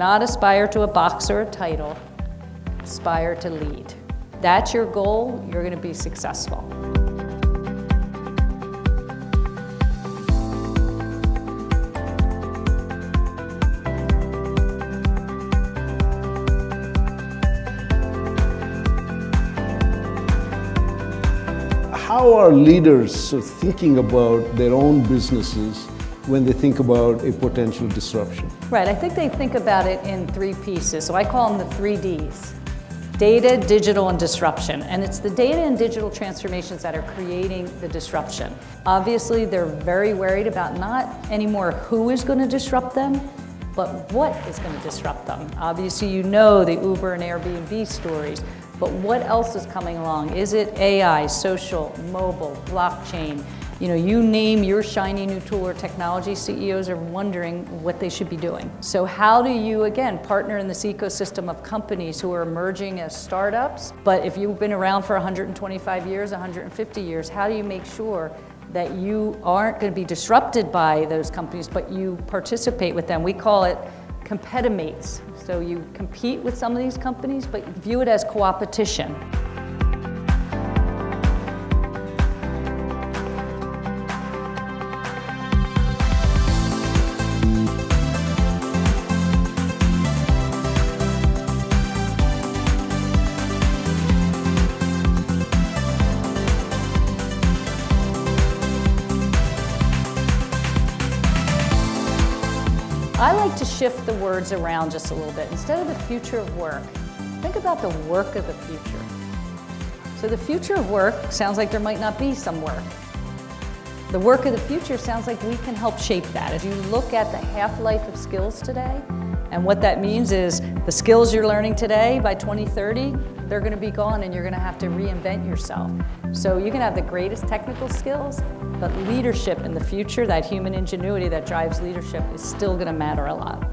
not aspire to a box or a title, aspire to lead. That's your goal, you're going to be successful. How are leaders thinking about their own businesses when they think about a potential disruption? Right, I think they think about it in three pieces. So I call them the 3 Ds. Data, digital, and disruption. And it's the data and digital transformations that are creating the disruption. Obviously, they're very worried about not anymore who is going to disrupt them, but what is going to disrupt them. Obviously, you know the Uber and Airbnb stories, but what else is coming along? Is it AI, social, mobile, blockchain? You know, you name your shiny new tool or technology, CEOs are wondering what they should be doing. So how do you, again, partner in this ecosystem of companies who are emerging as startups? But if you've been around for 125 years, 150 years, how do you make sure that you aren't going to be disrupted by those companies, but you participate with them? We call it competimates. So you compete with some of these companies, but view it as co-opetition. I like to shift the words around just a little bit. Instead of the future of work, think about the work of the future. So the future of work sounds like there might not be some work. The work of the future sounds like we can help shape that. As you look at the half-life of skills today, and what that means is the skills you're learning today, by 2030, they're going to be gone and you're going to have to reinvent yourself. So you can have the greatest technical skills, but leadership in the future, that human ingenuity that drives leadership, is still going to matter a lot.